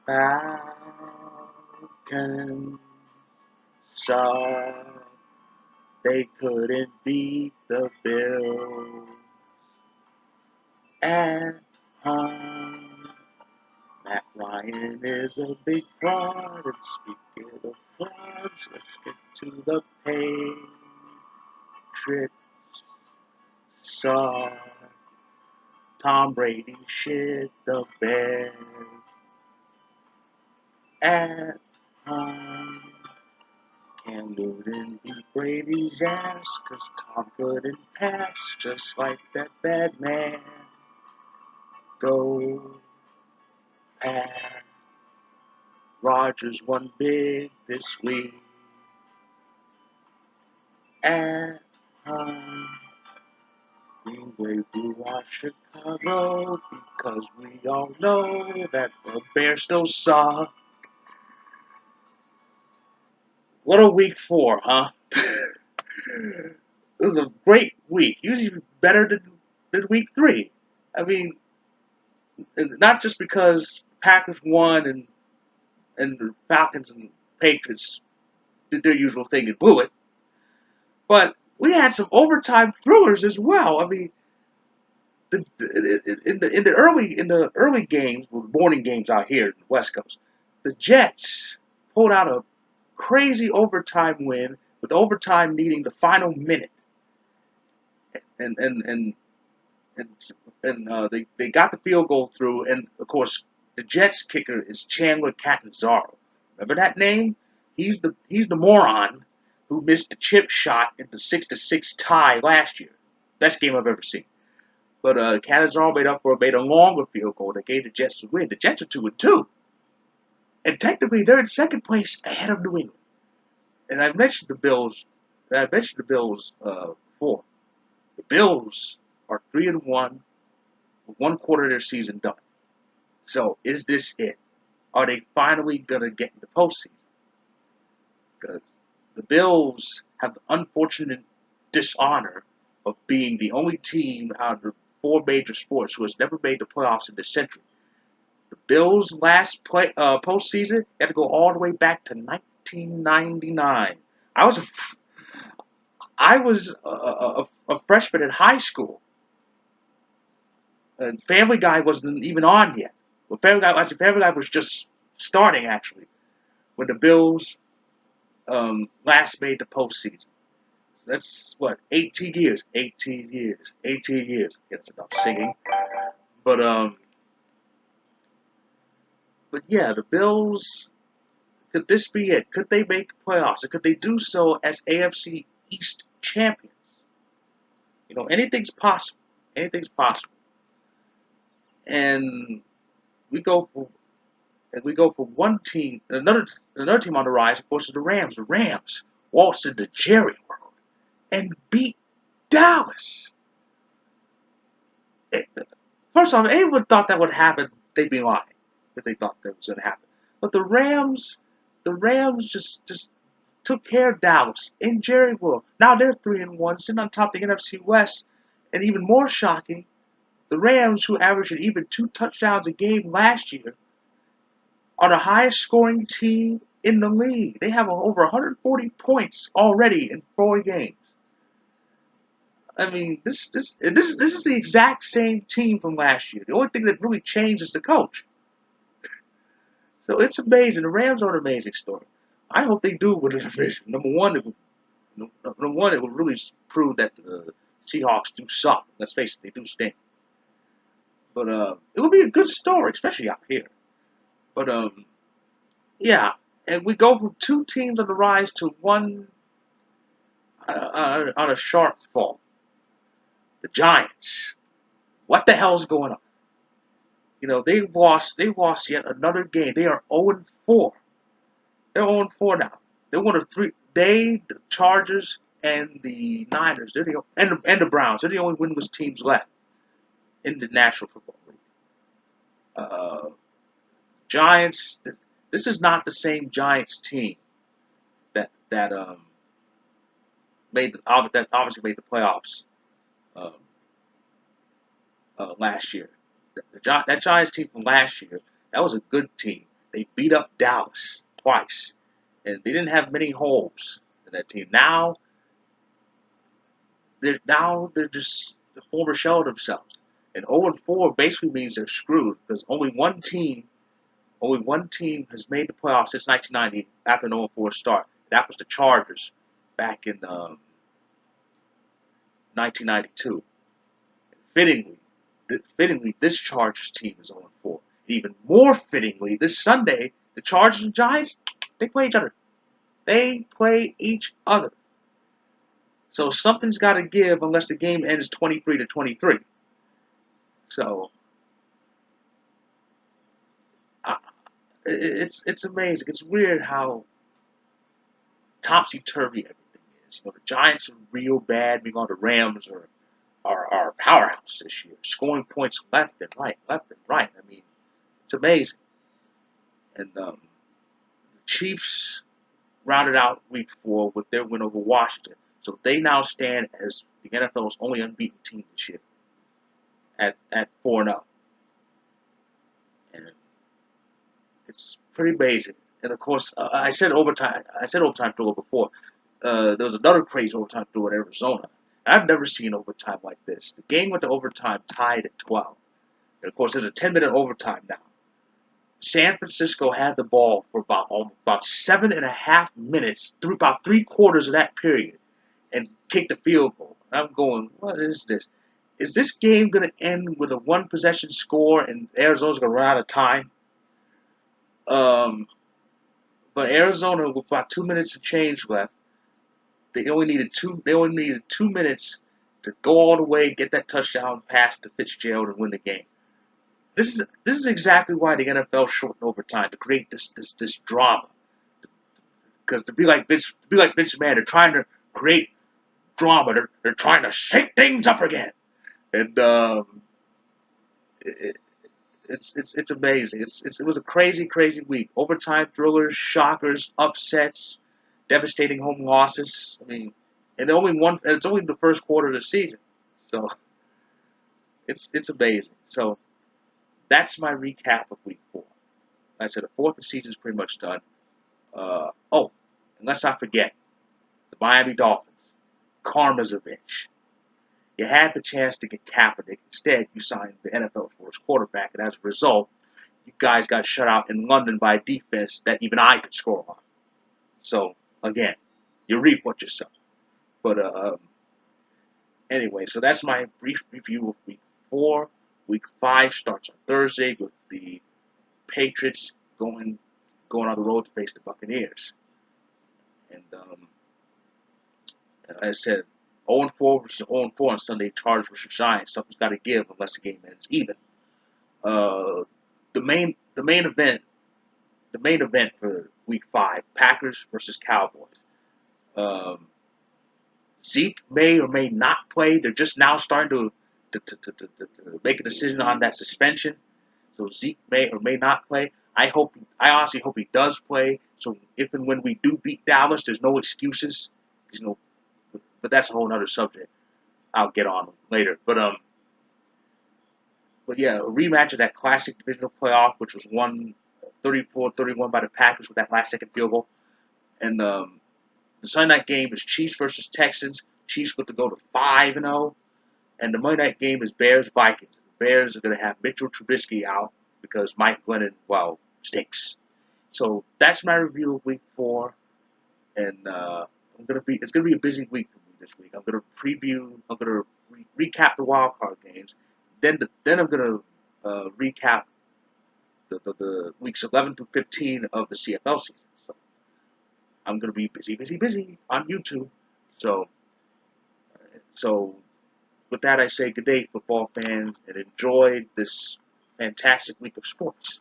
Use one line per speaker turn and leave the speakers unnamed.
Falcons saw they couldn't beat the Bills at home. Matt Ryan is a big fraud, and speaking of frauds, let's get to the Patriots. Saw Tom Brady shit the bed at home. Cam Newton beat Brady's ass, 'cause Tom couldn't pass, just like that bad man. Go Pat. Rodgers won big this week at home. Green Bay blew out Chicago because we all know that the Bears still suck. What a week 4, huh? It was a great week. It was even better than week 3. I mean, not just because Packers won and the Falcons and Patriots did their usual thing and blew it, but we had some overtime thrillers as well. I mean, in the early games, morning games out here in the West Coast, the Jets pulled out a crazy overtime win with overtime needing the final minute, and and and they got the field goal through, and of course the Jets kicker is Chandler Catanzaro. Remember that name? He's the moron who missed the chip shot in the 6-6 tie last year. Best game I've ever seen. But Catanzaro made a longer field goal that gave the Jets the win. The Jets are 2-2, and technically they're in second place ahead of New England. And I mentioned the Bills. I mentioned the Bills before. The Bills are 3-1, with 1/4 of their season done. So is this it? Are they finally gonna get in the postseason? Because the Bills have the unfortunate dishonor of being the only team out of the 4 major sports who has never made the playoffs in this century. The Bills' last postseason had to go all the way back to 1999. I was a, I was a freshman in high school, and Family Guy wasn't even on yet. Well, Family Guy was just starting actually when the Bills last made the postseason. So that's what 18 years, 18 years, 18 years. That's enough singing. But um, but yeah, the Bills. Could this be it? Could they make the playoffs? And could they do so as AFC East champions? You know, anything's possible. Anything's possible. And we go for one team, another team on the rise. Of course, is the Rams. The Rams waltzed into Jerry World and beat Dallas. It, First off, anyone thought that would happen, they'd be lying if they thought that was going to happen. But the Rams just took care of Dallas in Jerry World. Now they're 3-1, sitting on top of the NFC West, and even more shocking, the Rams, who averaged even 2 touchdowns a game last year, are the highest scoring team in the league. They have over 140 points already in 4 games. I mean, this is the exact same team from last year. The only thing that really changed is the coach. So it's amazing. The Rams are an amazing story. I hope they do win the division. Number one, it would really prove that the Seahawks do suck. Let's face it, they do stink. But it would be a good story, especially out here. But yeah, and we go from 2 teams on the rise to one on a sharp fall. The Giants. What the hell's going on? You know, they lost yet another game. They are 0-4. They're 0-4 now. They're one of 3. They, the Chargers, and the Niners. And the Browns. They're the only winless teams left in the National Football League. Giants. This is not the same Giants team that that obviously made the playoffs um, last year. That Giants team from last year, that was a good team. They beat up Dallas twice, and they didn't have many holes in that team. Now they're just the former shell of themselves. And 0-4 basically means they're screwed because only one team has made the playoffs since 1990 after an 0-4 start. That was the Chargers back in 1992. Fittingly, this Chargers team is 0-4. Even more fittingly, this Sunday, the Chargers and Giants, they play each other. They play each other. So something's got to give unless the game ends 23-23. So uh, it's amazing. It's weird how topsy turvy everything is. The Giants are real bad. Meanwhile, the Rams are a powerhouse this year, scoring points left and right, left and right. I mean, it's amazing. And the Chiefs rounded out Week 4 with their win over Washington, so they now stand as the NFL's only unbeaten team this year at 4-0, and it's pretty amazing. And of course, I said overtime. I said overtime thriller before. There was another crazy overtime thriller in Arizona. I've never seen overtime like this. The game went to overtime tied at 12. And of course, there's a 10-minute overtime now. San Francisco had the ball for about 7.5 minutes, through about 3/4 of that period, and kicked the field goal. And I'm going, what is this? Is this game going to end with a one-possession score and Arizona's going to run out of time? Um, but Arizona, with about 2 minutes of change left, they only needed 2 minutes to go all the way, get that touchdown pass to Fitzgerald, and win the game. This is exactly why the NFL shortened overtime, to create this drama. Because to be like Vince McMahon, they're trying to create drama. They're trying to shake things up again, and it, it's amazing. It was a crazy week. Overtime thrillers, shockers, upsets, devastating home losses. I mean, and it's only the first quarter of the season, so it's amazing. So that's my recap of Week 4. Like I said, the fourth of the season is pretty much done. Unless I forget, the Miami Dolphins, karma's a bitch. You had the chance to get Kaepernick. Instead, you signed the NFL's worst quarterback, and as a result, you guys got shut out in London by a defense that even I could score on. So, again, you reap what you sow. But anyway, so that's my brief review of Week 4. Week 5 starts on Thursday with the Patriots going on the road to face the Buccaneers. And as I said, 0-4 versus 0-4 on Sunday, Chargers versus Giants. Something's got to give unless the game ends even. The main event for Week 5, Packers versus Cowboys. Zeke may or may not play. They're just now starting to make a decision on that suspension. So Zeke may or may not play. I honestly hope he does play. So if and when we do beat Dallas, there's no excuses. But that's a whole other subject. I'll get on later. But yeah, a rematch of that classic divisional playoff, which was won 34-31 by the Packers with that last-second field goal. And the Sunday night game is Chiefs versus Texans. Chiefs get to go to 5-0. And the Monday night game is Bears-Vikings. The Bears are going to have Mitchell Trubisky out because Mike Glennon, stinks. So that's my review of Week 4. And it's gonna be a busy week for me this week. I'm gonna recap the wild card games. Then I'm gonna recap the weeks 11 through 15 of the CFL season. So I'm gonna be busy on YouTube. So with that, I say good day, football fans, and enjoy this fantastic week of sports.